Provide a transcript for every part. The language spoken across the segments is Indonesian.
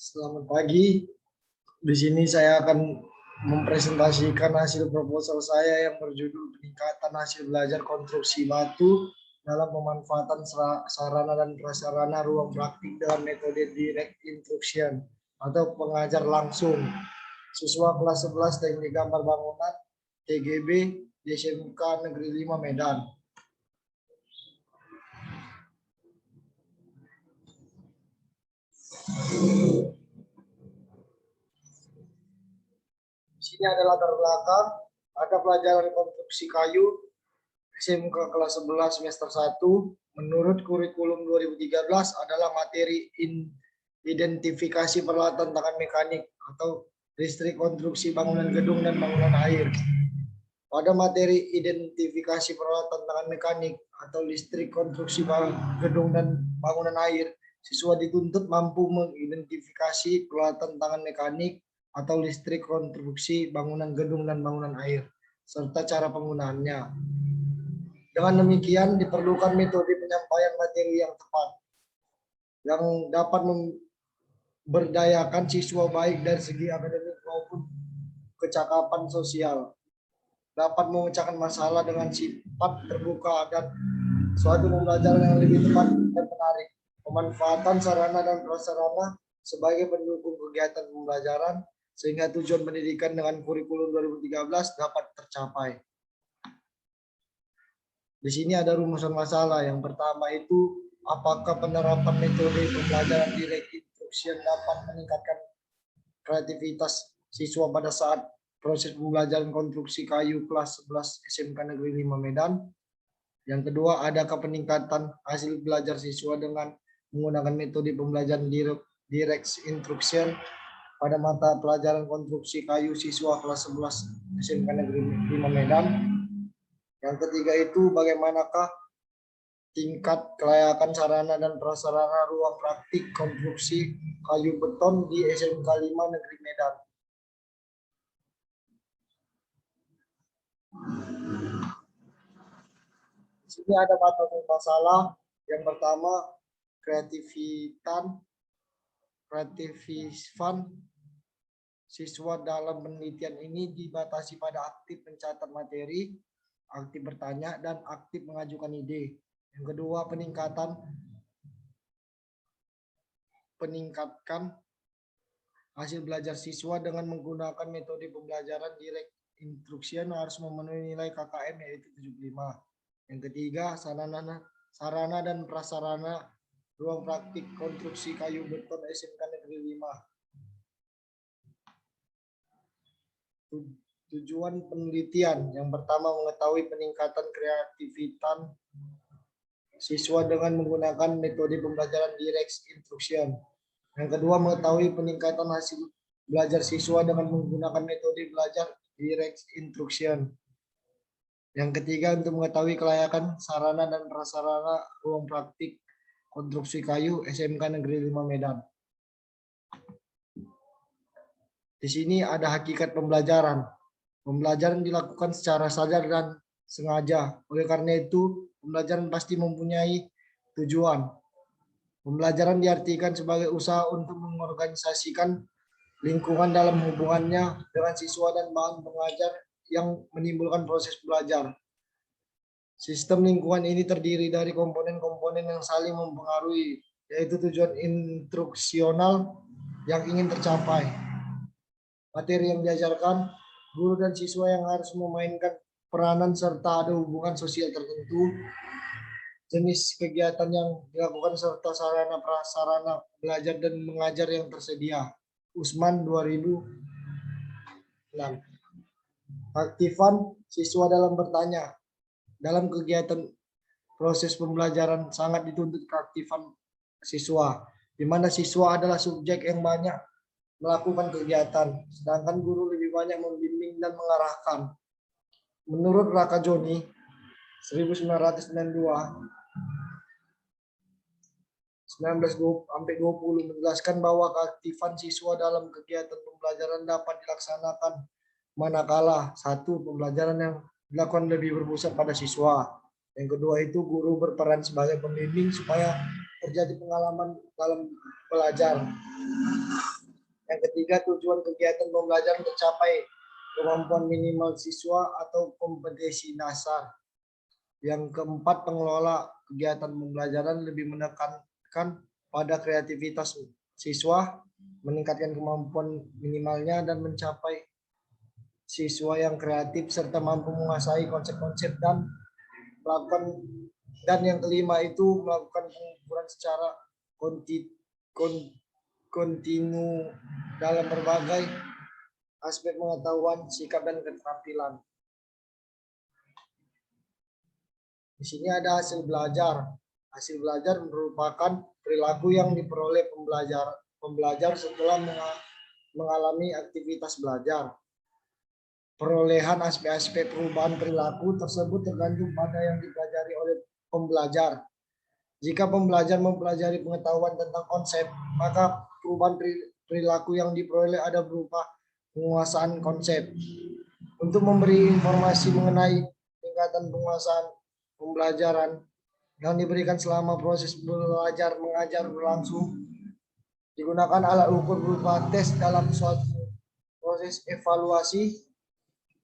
Selamat pagi. Di sini saya akan mempresentasikan hasil proposal saya yang berjudul peningkatan hasil belajar konstruksi batu dalam pemanfaatan sarana dan prasarana ruang praktik dengan metode direct instruction atau pengajar langsung. Siswa kelas 11 Teknik Gambar Bangunan TGB di SMK Negeri 5 Medan. Ini adalah latar belakang, ada pelajaran konstruksi kayu SMK kelas 11 semester 1. Menurut kurikulum 2013 adalah materi identifikasi peralatan tangan mekanik atau listrik konstruksi bangunan gedung dan bangunan air. Pada materi identifikasi peralatan tangan mekanik atau listrik konstruksi gedung dan bangunan air, siswa dituntut mampu mengidentifikasi peralatan tangan mekanik atau listrik konstruksi bangunan gedung dan bangunan air, serta cara penggunaannya. Dengan demikian, diperlukan metode penyampaian materi yang tepat, yang dapat memberdayakan siswa baik dari segi akademik maupun kecakapan sosial, dapat memecahkan masalah dengan sifat terbuka dan suatu pembelajaran yang lebih tepat dan menarik. Pemanfaatan sarana dan prasarana sebagai pendukung kegiatan pembelajaran sehingga tujuan pendidikan dengan kurikulum 2013 dapat tercapai. Di sini ada rumusan masalah. Yang pertama itu, apakah penerapan metode pembelajaran direct instruction dapat meningkatkan kreativitas siswa pada saat proses pembelajaran konstruksi kayu kelas 11 SMK Negeri 5 Medan. Yang kedua, adakah peningkatan hasil belajar siswa dengan menggunakan metode pembelajaran direct instruction pada mata pelajaran konstruksi kayu siswa kelas 11 SMK Negeri 5 Medan. Yang ketiga itu, bagaimanakah tingkat kelayakan sarana dan prasarana ruang praktik konstruksi kayu beton di SMK 5 Negeri Medan. Di sini ada materi masalah. Yang pertama, kreativitas siswa dalam penelitian ini dibatasi pada aktif mencatat materi, aktif bertanya, dan aktif mengajukan ide. Yang kedua, peningkatkan hasil belajar siswa dengan menggunakan metode pembelajaran direct instruction harus memenuhi nilai KKM yaitu 75. Yang ketiga, sarana dan prasarana ruang praktik konstruksi kayu beton SMK Negeri 5. Tujuan penelitian yang pertama, mengetahui peningkatan kreativitas siswa dengan menggunakan metode pembelajaran direct instruction. Yang kedua, mengetahui peningkatan hasil belajar siswa dengan menggunakan metode belajar direct instruction. Yang ketiga, untuk mengetahui kelayakan sarana dan prasarana ruang praktik konstruksi kayu SMK Negeri 5 Medan. Di sini ada hakikat pembelajaran. Pembelajaran dilakukan secara sadar dan sengaja. Oleh karena itu, pembelajaran pasti mempunyai tujuan. Pembelajaran diartikan sebagai usaha untuk mengorganisasikan lingkungan dalam hubungannya dengan siswa dan bahan pengajar yang menimbulkan proses belajar. Sistem lingkungan ini terdiri dari komponen-komponen yang saling mempengaruhi, yaitu tujuan instruksional yang ingin tercapai. Materi yang diajarkan, guru dan siswa yang harus memainkan peranan serta ada hubungan sosial tertentu, jenis kegiatan yang dilakukan serta sarana prasarana belajar dan mengajar yang tersedia. Usman 2006. Aktifan siswa dalam bertanya. Dalam kegiatan proses pembelajaran sangat dituntut keaktifan siswa, di mana siswa adalah subjek yang banyak melakukan kegiatan, sedangkan guru lebih banyak membimbing dan mengarahkan. Menurut Raka Joni 1992 19-20 menjelaskan bahwa keaktifan siswa dalam kegiatan pembelajaran dapat dilaksanakan manakala satu, pembelajaran yang dilakukan lebih berpusat pada siswa. Yang kedua itu, guru berperan sebagai pembimbing supaya terjadi pengalaman dalam belajar. Yang ketiga, tujuan kegiatan pembelajaran mencapai kemampuan minimal siswa atau kompetensi dasar. Yang keempat, pengelola kegiatan pembelajaran lebih menekankan pada kreativitas siswa, meningkatkan kemampuan minimalnya dan mencapai siswa yang kreatif serta mampu menguasai konsep-konsep dan melakukan. Dan yang kelima itu melakukan pengukuran secara kontinu dalam berbagai aspek pengetahuan, sikap dan keterampilan. Di sini ada hasil belajar. Hasil belajar merupakan perilaku yang diperoleh pembelajar setelah mengalami aktivitas belajar. Perolehan aspek-aspek perubahan perilaku tersebut tergantung pada yang dipelajari oleh pembelajar. Jika pembelajar mempelajari pengetahuan tentang konsep, maka perubahan perilaku yang diperoleh ada berupa penguasaan konsep. Untuk memberi informasi mengenai tingkatan penguasaan pembelajaran yang diberikan selama proses belajar mengajar berlangsung, digunakan alat ukur berupa tes dalam suatu proses evaluasi.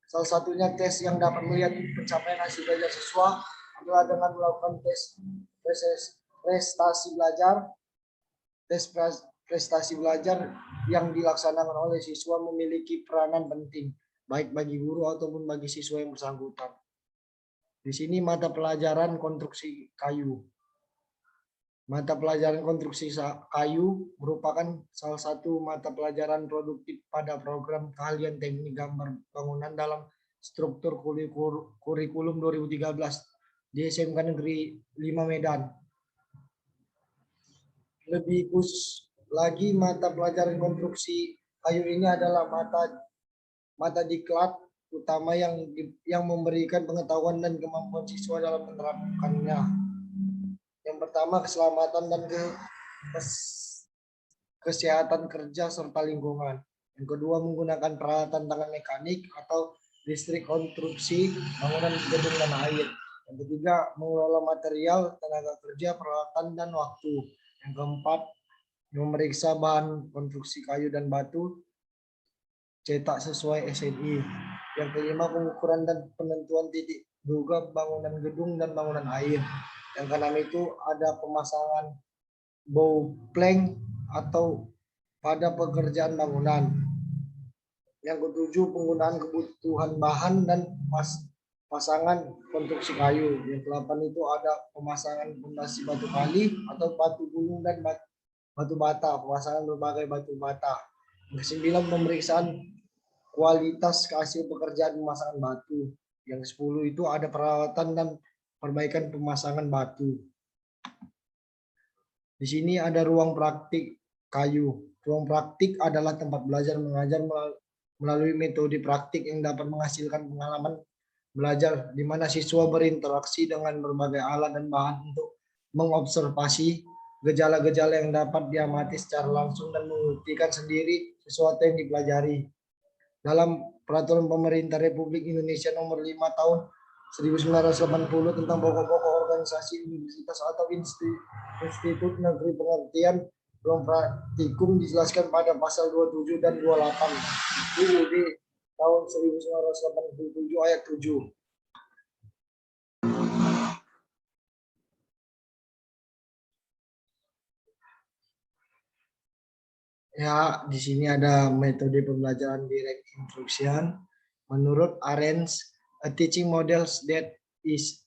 Salah satunya tes yang dapat melihat pencapaian hasil belajar siswa adalah dengan melakukan tes prestasi belajar. Tes prestasi belajar yang dilaksanakan oleh siswa memiliki peranan penting, baik bagi guru ataupun bagi siswa yang bersangkutan. Di sini mata pelajaran konstruksi kayu. Mata pelajaran konstruksi kayu merupakan salah satu mata pelajaran produktif pada program keahlian teknik gambar bangunan dalam struktur kurikulum 2013 di SMK Negeri 5 Medan. Lebih khusus lagi, mata pelajaran konstruksi kayu ini adalah mata diklat utama yang memberikan pengetahuan dan kemampuan siswa dalam menerapkannya. Yang pertama, keselamatan dan kesehatan kerja serta lingkungan. Yang kedua, menggunakan peralatan tangan mekanik atau listrik konstruksi bangunan gedung dan air. Yang ketiga, mengelola material, tenaga kerja, peralatan dan waktu. Yang keempat, memeriksa bahan konstruksi kayu dan batu cetak sesuai SNI. Yang kelima, pengukuran dan penentuan titik duga bangunan gedung dan bangunan air. Yang keenam itu ada pemasangan bow plank atau pada pekerjaan bangunan. Yang ketujuh, penggunaan kebutuhan bahan dan pasangan konstruksi kayu. Yang ke-8 itu ada pemasangan fondasi batu kali atau batu gunung dan batu bata, pemasangan berbagai batu bata. Yang ke-9, pemeriksaan kualitas hasil pekerjaan pemasangan batu. Yang ke-10 itu ada perawatan dan perbaikan pemasangan batu. Di sini ada ruang praktik kayu. Ruang praktik adalah tempat belajar mengajar melalui metode praktik yang dapat menghasilkan pengalaman belajar di mana siswa berinteraksi dengan berbagai alat dan bahan untuk mengobservasi gejala-gejala yang dapat diamati secara langsung dan membuktikan sendiri sesuatu yang dipelajari. Dalam Peraturan Pemerintah Republik Indonesia Nomor 5 Tahun 1980 tentang pokok-pokok organisasi universitas atau institut negeri pengertian ruang praktikum dijelaskan pada pasal 27 dan 28 UUD tahun 1987 ayat 7. Ya, di sini ada metode pembelajaran direct instruction. Menurut Arends, a teaching model that is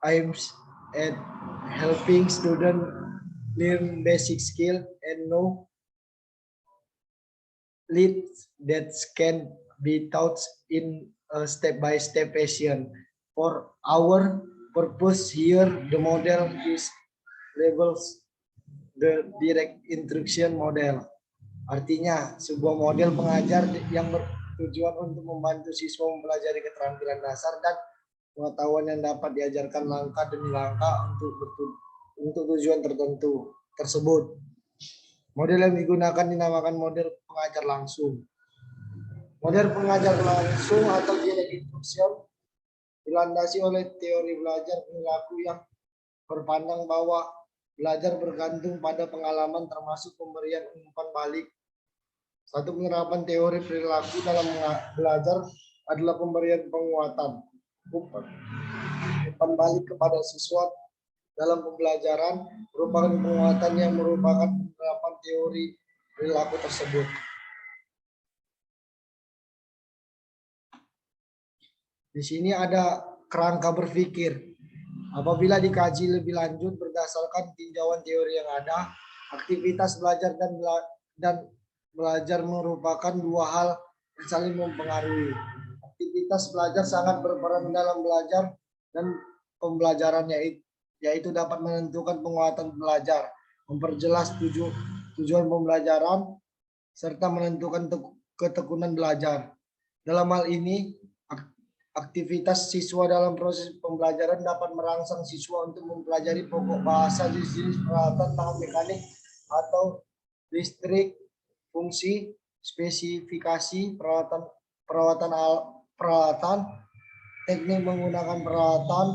aims at helping students learn basic skill and know leads that can be taught in a step-by-step fashion. For our purpose here, the model is labeled the direct instruction model. Artinya, sebuah model pengajar yang bertujuan untuk membantu siswa mempelajari keterampilan dasar dan pengetahuan yang dapat diajarkan langkah demi langkah untuk tujuan tertentu tersebut. Model yang digunakan dinamakan model pengajar langsung. Model pengajar langsung atau direct instruction dilandasi oleh teori belajar perilaku yang berpandang bahwa Belajar bergantung pada pengalaman termasuk pemberian umpan balik. Satu penerapan teori perilaku dalam belajar adalah pemberian penguatan. Umpan balik kepada siswa dalam pembelajaran merupakan penguatan yang merupakan penerapan teori perilaku tersebut. Di sini ada kerangka berpikir. Apabila dikaji lebih lanjut berdasarkan tinjauan teori yang ada, aktivitas belajar dan belajar merupakan dua hal yang saling mempengaruhi. Aktivitas belajar sangat berperan dalam belajar dan pembelajarannya, yaitu dapat menentukan penguatan belajar, memperjelas tujuan pembelajaran, serta menentukan ketekunan belajar. Dalam hal ini, aktivitas siswa dalam proses pembelajaran dapat merangsang siswa untuk mempelajari pokok bahasa, jenis peralatan tangan mekanik atau listrik, fungsi, spesifikasi peralatan, teknik menggunakan peralatan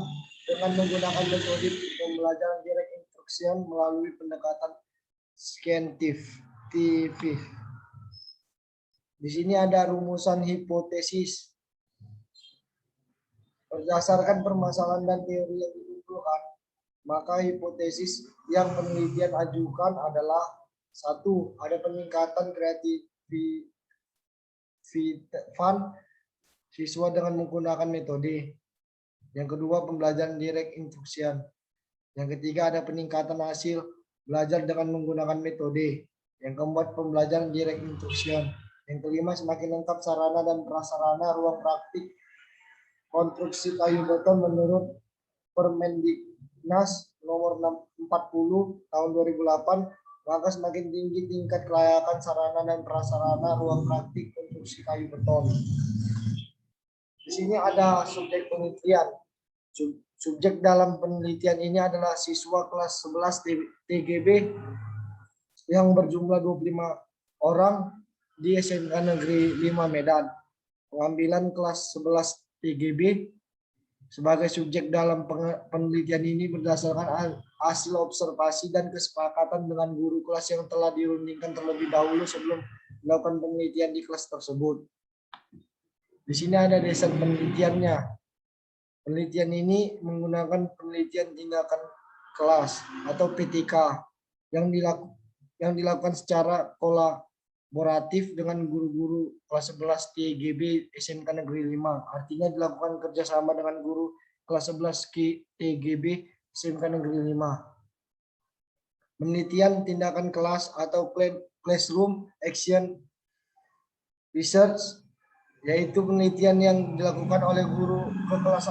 dengan menggunakan metode pembelajaran direct instruction melalui pendekatan scientific. Di sini ada rumusan hipotesis. Berdasarkan permasalahan dan teori yang dikumpulkan, maka hipotesis yang penelitian ajukan adalah: 1. Ada peningkatan kreativitas siswa dengan menggunakan metode. Yang kedua, pembelajaran direct instruction. Yang ketiga, ada peningkatan hasil belajar dengan menggunakan metode. Yang keempat, pembelajaran direct instruction. Yang kelima, semakin lengkap sarana dan prasarana ruang praktik konstruksi kayu beton menurut Permendiknas nomor 40 tahun 2008, maka semakin tinggi tingkat kelayakan sarana dan prasarana ruang praktik konstruksi kayu beton. Di sini ada subjek penelitian. Subjek dalam penelitian ini adalah siswa kelas 11 TGB yang berjumlah 25 orang di SMK Negeri 5 Medan. Pengambilan kelas 11 TGB sebagai subjek dalam penelitian ini berdasarkan hasil observasi dan kesepakatan dengan guru kelas yang telah dirundingkan terlebih dahulu sebelum melakukan penelitian di kelas tersebut. Di sini ada desain penelitiannya. Penelitian ini menggunakan penelitian tindakan kelas atau PTK yang dilakukan secara kolaboratif dengan guru-guru kelas 11 TGB SMK Negeri 5. Artinya dilakukan kerjasama dengan guru kelas 11 TGB SMK Negeri 5. Penelitian tindakan kelas atau classroom action research, yaitu penelitian yang dilakukan oleh guru kekelas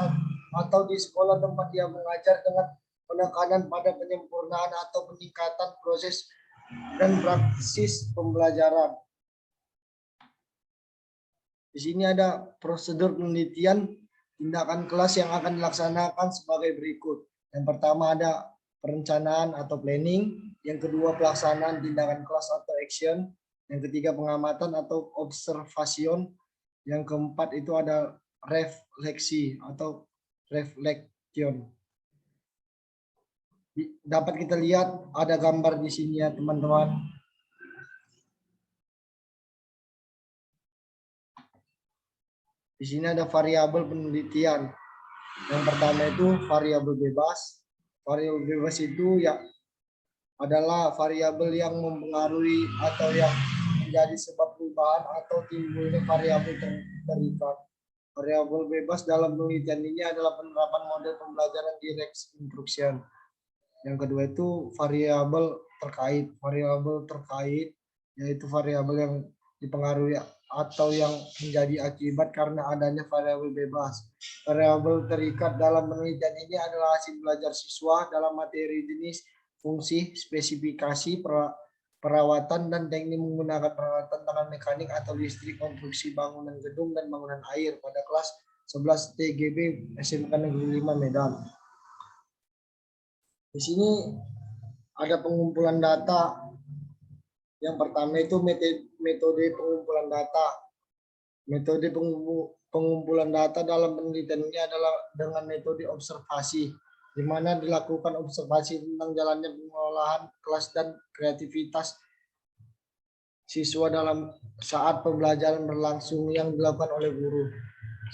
atau di sekolah tempat dia mengajar dengan penekanan pada penyempurnaan atau peningkatan proses dan praksis pembelajaran. Di sini ada prosedur penelitian tindakan kelas yang akan dilaksanakan sebagai berikut. Yang pertama ada perencanaan atau planning, yang kedua pelaksanaan tindakan kelas atau action, yang ketiga pengamatan atau observation, yang keempat itu ada refleksi atau reflection. Dapat kita lihat ada gambar di sini ya teman-teman. Di sini ada variabel penelitian. Yang pertama itu variabel bebas. Variabel bebas itu ya adalah variabel yang mempengaruhi atau yang menjadi sebab perubahan atau timbulnya variabel terikat. Variabel bebas dalam penelitian ini adalah penerapan model pembelajaran direct instruction. Yang kedua itu variabel terkait. Variabel terkait yaitu variabel yang dipengaruhi atau yang menjadi akibat karena adanya variabel bebas. Variabel terikat dalam penelitian ini adalah hasil belajar siswa dalam materi jenis, fungsi, spesifikasi, perawatan, dan teknik menggunakan peralatan tangan mekanik atau listrik, konstruksi bangunan gedung dan bangunan air pada kelas 11 TGB SMK Negeri 5 Medan. Di sini ada pengumpulan data. Yang pertama itu metode pengumpulan data. Metode pengumpulan data dalam penelitian ini adalah dengan metode observasi. di mana dilakukan observasi tentang jalannya pengolahan kelas dan kreativitas siswa dalam saat pembelajaran berlangsung yang dilakukan oleh guru.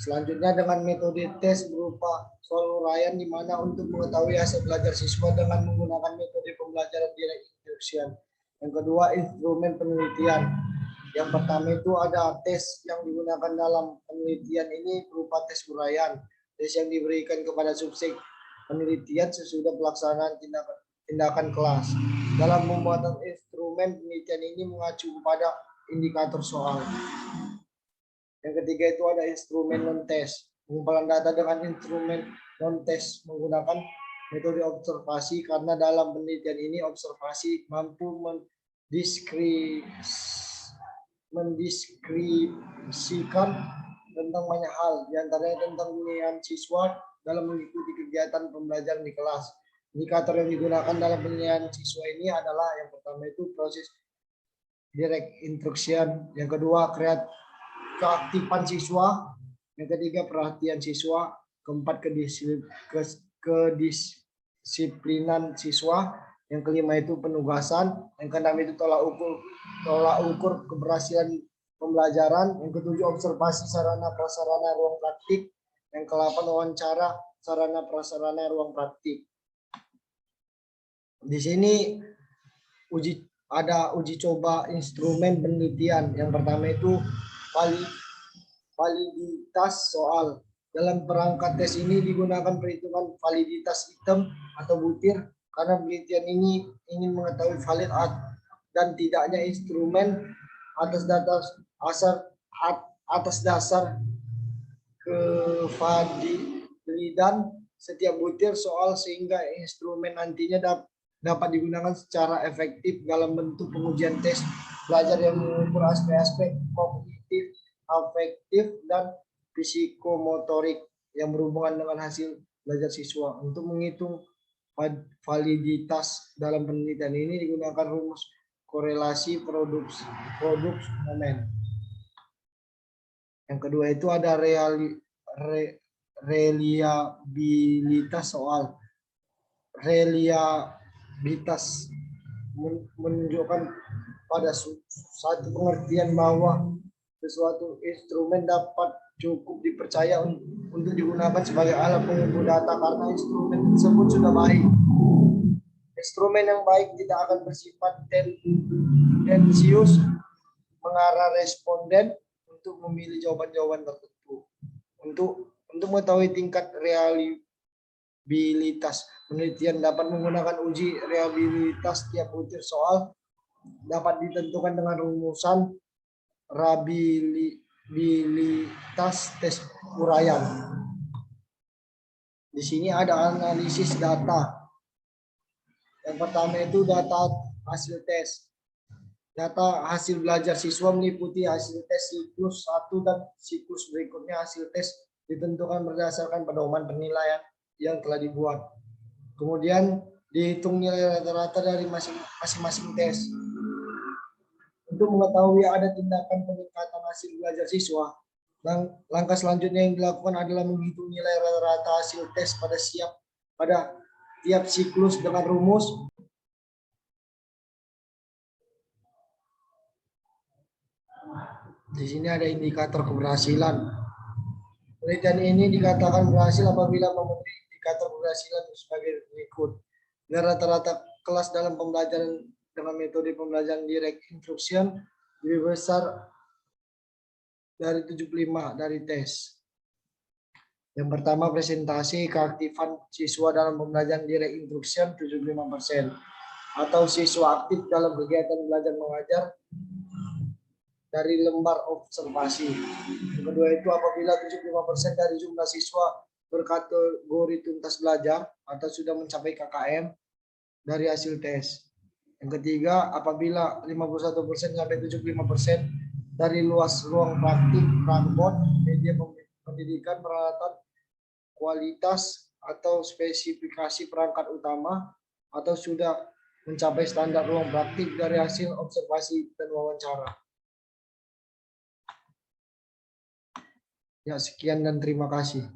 Selanjutnya dengan metode tes berupa soal uraian di mana untuk mengetahui hasil belajar siswa dengan menggunakan metode pembelajaran direct instruction. Yang kedua, instrumen penelitian. Yang pertama itu ada tes yang digunakan dalam penelitian ini berupa tes uraian. Tes yang diberikan kepada subjek penelitian sesudah pelaksanaan tindakan kelas. Dalam pembuatan instrumen penelitian ini mengacu kepada indikator soal. Yang ketiga itu ada instrumen non-tes. Pengumpulan data dengan instrumen non-tes menggunakan metode observasi karena dalam penelitian ini observasi mampu mendeskripsikan tentang banyak hal, diantaranya tentang penilaian siswa dalam mengikuti kegiatan pembelajaran di kelas. Indikator yang digunakan dalam penilaian siswa ini adalah yang pertama itu proses direct instruction, yang kedua keaktifan siswa, yang ketiga perhatian siswa, keempat kedisiplinan siswa, yang kelima itu penugasan, yang keenam itu tolak ukur keberhasilan pembelajaran, yang ketujuh observasi sarana prasarana ruang praktik, yang ke-8 wawancara sarana prasarana ruang praktik. Di sini ada uji coba instrumen penelitian. Yang pertama itu validitas soal. Dalam perangkat tes ini digunakan perhitungan validitas item atau butir karena penelitian ini ingin mengetahui valid dan tidaknya instrumen atas dasar kevalidan setiap butir soal sehingga instrumen nantinya dapat digunakan secara efektif dalam bentuk pengujian tes belajar yang mengukur aspek-aspek kognitif, afektif, dan psikomotorik yang berhubungan dengan hasil belajar siswa. Untuk menghitung validitas dalam penelitian ini digunakan rumus korelasi produk momen. Yang kedua itu ada reliabilitas soal. Reliabilitas menunjukkan pada satu pengertian bahwa sesuatu instrumen dapat cukup dipercaya untuk digunakan sebagai alat pengumpul data karena instrumen tersebut sudah baik. Instrumen yang baik tidak akan bersifat tendensius mengarah responden untuk memilih jawaban-jawaban tertentu. Untuk mengetahui tingkat reliabilitas penelitian dapat menggunakan uji reliabilitas tiap butir soal dapat ditentukan dengan rumusan reliabilitas tes uraian. Di sini ada analisis data. Yang pertama itu data hasil tes. Data hasil belajar siswa meliputi hasil tes siklus 1 dan siklus berikutnya. Hasil tes ditentukan berdasarkan pedoman penilaian yang telah dibuat. Kemudian dihitung nilai rata-rata dari masing-masing tes. Untuk mengetahui ada tindakan peningkatan hasil belajar siswa, langkah selanjutnya yang dilakukan adalah menghitung nilai rata-rata hasil tes pada tiap siklus dengan rumus di sini ada indikator keberhasilan. Penelitian ini dikatakan berhasil apabila memenuhi indikator keberhasilan sebagai berikut. Nilai rata-rata kelas dalam pembelajaran dengan metode pembelajaran direct instruction lebih besar dari 75 dari tes. Yang pertama presentasi keaktifan siswa dalam pembelajaran direct instruction 75% atau siswa aktif dalam kegiatan belajar mengajar dari lembar observasi. Yang kedua itu apabila 75% dari jumlah siswa berkategori tuntas belajar atau sudah mencapai KKM dari hasil tes. Yang ketiga apabila 51% sampai 75% dari luas ruang praktik, prakbon, media pendidikan, peralatan, kualitas atau spesifikasi perangkat utama atau sudah mencapai standar ruang praktik dari hasil observasi dan wawancara. Ya, sekian dan terima kasih.